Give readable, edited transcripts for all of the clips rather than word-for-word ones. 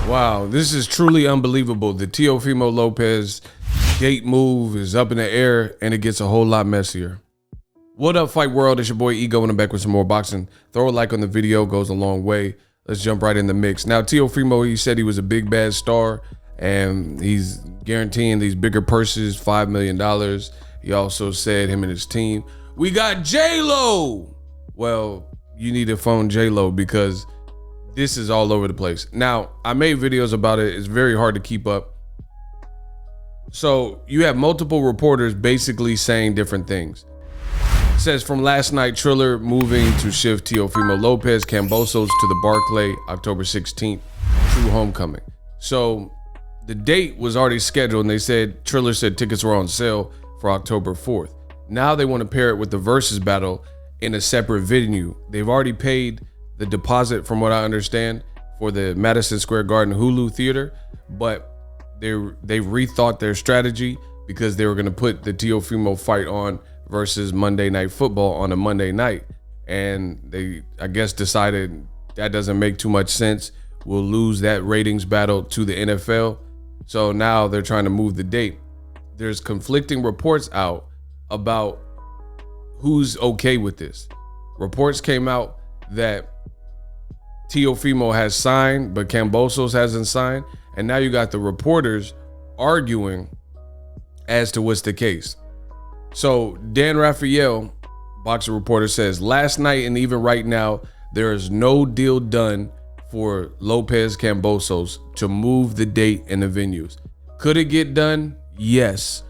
Wow, this is truly unbelievable. The Teofimo Lopez date move is up in the air, and it gets a whole lot messier. What up, Fight World? It's your boy Ego, and I'm back with some more boxing. Throw a like on the video, goes a long way. Let's jump right in the mix. Now, Teofimo, he said he was a big bad star, and he's guaranteeing these bigger purses, $5 million. He also said him and his team, we got J-Lo. Well, you need to phone J-Lo because this is all over the place. Now, I made videos about it. It's very hard to keep up. So you have multiple reporters basically saying different things. It says from last night, TRILLER moving to shift Teofimo Lopez, KAMBOSOS to the Barclay, October 16th, true homecoming. So the date was already scheduled, and they said, TRILLER said tickets were on sale for October 4th. Now they want to pair it with the Versus battle in a separate venue. They've already paid the deposit, from what I understand, for the Madison Square Garden Hulu Theater, but they rethought their strategy because they were going to put the Teofimo fight on versus Monday Night Football on a Monday night, and they, I guess, decided that doesn't make too much sense. We'll lose that ratings battle to the NFL, so now they're trying to move the date. There's conflicting reports out about who's okay with this. Reports came out that Teofimo has signed, but KAMBOSOS hasn't signed. And now you got the reporters arguing as to what's the case. So Dan Raphael, boxing reporter, says, last night and even right now, there is no deal done for Lopez KAMBOSOS to move the date and the venues. Could it get done? Yes.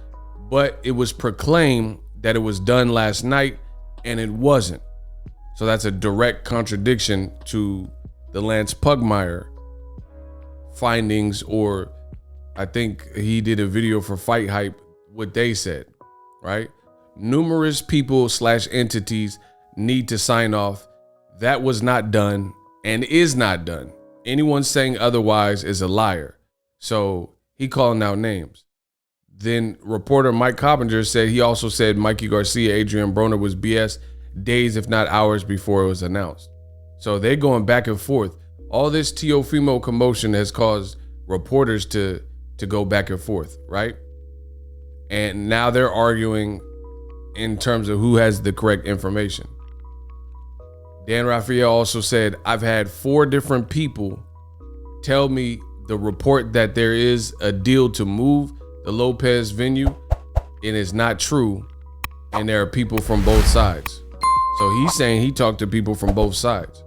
But it was proclaimed that it was done last night, and it wasn't. So that's a direct contradiction to the Lance Pugmire findings, or I think he did a video for Fight Hype, what they said, right? Numerous people / entities need to sign off. That was not done and is not done. Anyone saying otherwise is a liar. So he calling out names. Then reporter Mike Coppinger said he also said Mikey Garcia, Adrian Broner was BS days, if not hours, before it was announced. So they're going back and forth. All this Teofimo commotion has caused reporters to go back and forth, right? And now they're arguing in terms of who has the correct information. Dan Raphael also said, I've had 4 different people tell me the report that there is a deal to move the Lopez venue, and it's not true, and there are people from both sides. So he's saying he talked to people from both sides.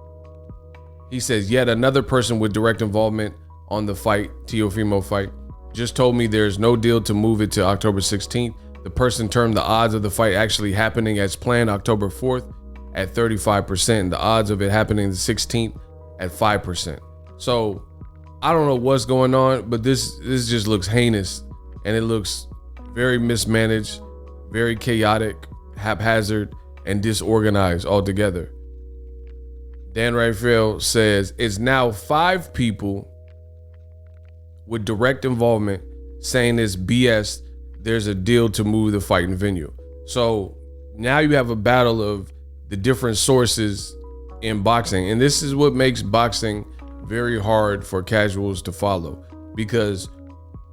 He says, yet another person with direct involvement on the fight, Teofimo fight, just told me there's no deal to move it to October 16th. The person termed the odds of the fight actually happening as planned October 4th at 35%, and the odds of it happening the 16th at 5%. So I don't know what's going on, but this just looks heinous, and it looks very mismanaged, very chaotic, haphazard, and disorganized altogether. Dan Raphael says it's now 5 people with direct involvement saying it's BS. There's a deal to move the fighting venue. So now you have a battle of the different sources in boxing. And this is what makes boxing very hard for casuals to follow, because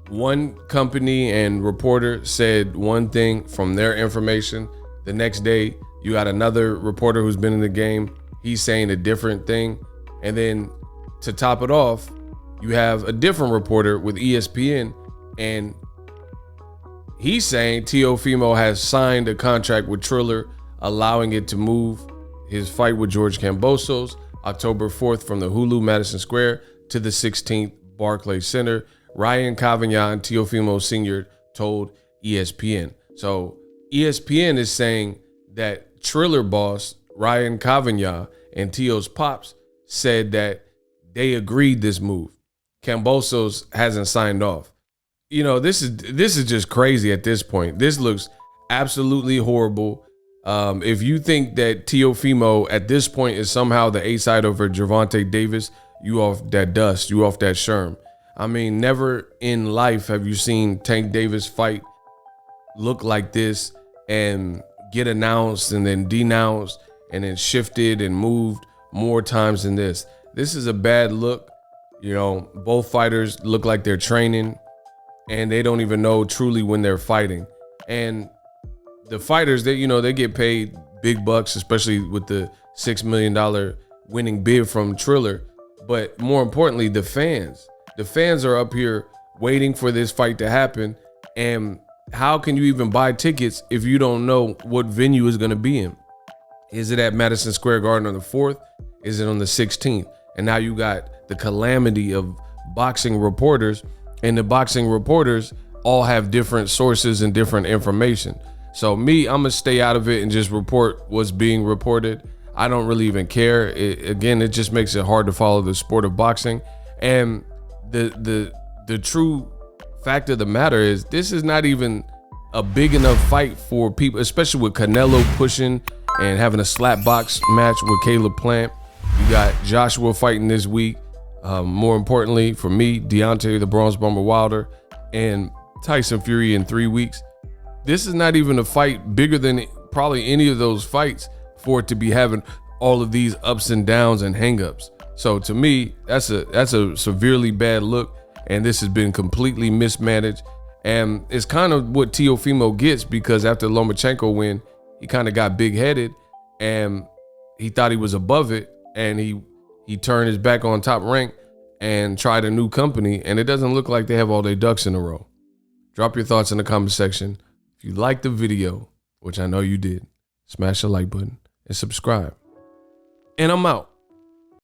one company and reporter said one thing from their information. The next day, you got another reporter who's been in the game. He's saying a different thing. And then to top it off, you have a different reporter with ESPN, and he's saying Teofimo has signed a contract with TRILLER, allowing it to move his fight with George KAMBOSOS October 4th from the Hulu Madison Square to the 16th Barclay Center. Ryan Cavagna, Teofimo Sr., told ESPN. So ESPN is saying that TRILLER boss Ryan Cavagna and Teo's pops said that they agreed this move. KAMBOSOS hasn't signed off. You know, this is just crazy at this point. This looks absolutely horrible. If you think that Teofimo at this point is somehow the A-side over Gervonta Davis, you off that dust, you off that sherm. I mean, never in life have you seen Tank Davis fight look like this and get announced and then denounced and then shifted and moved more times than this. This is a bad look. You know, both fighters look like they're training and they don't even know truly when they're fighting. And the fighters, they get paid big bucks, especially with the $6 million winning bid from TRILLER. But more importantly, the fans are up here waiting for this fight to happen. And how can you even buy tickets if you don't know what venue is going to be in? Is it at Madison Square Garden on the 4th? Is it on the 16th? And now you got the calamity of boxing reporters, and the boxing reporters all have different sources and different information. So me, I'm gonna stay out of it and just report what's being reported. I don't really even care. It just makes it hard to follow the sport of boxing. And the true fact of the matter is this is not even a big enough fight for people, especially with Canelo pushing and having a slap box match with Caleb Plant. You got Joshua fighting this week. More importantly for me, Deontay the Bronze Bomber Wilder and Tyson Fury in 3 weeks. This is not even a fight bigger than probably any of those fights for it to be having all of these ups and downs and hangups. So to me, that's a severely bad look, and this has been completely mismanaged. And it's kind of what Teofimo gets, because after the Lomachenko win, he kind of got big-headed and he thought he was above it, and he turned his back on Top Rank and tried a new company, and it doesn't look like they have all their ducks in a row. Drop your thoughts in the comment section. If you liked the video, which I know you did, smash the like button and subscribe. And I'm out.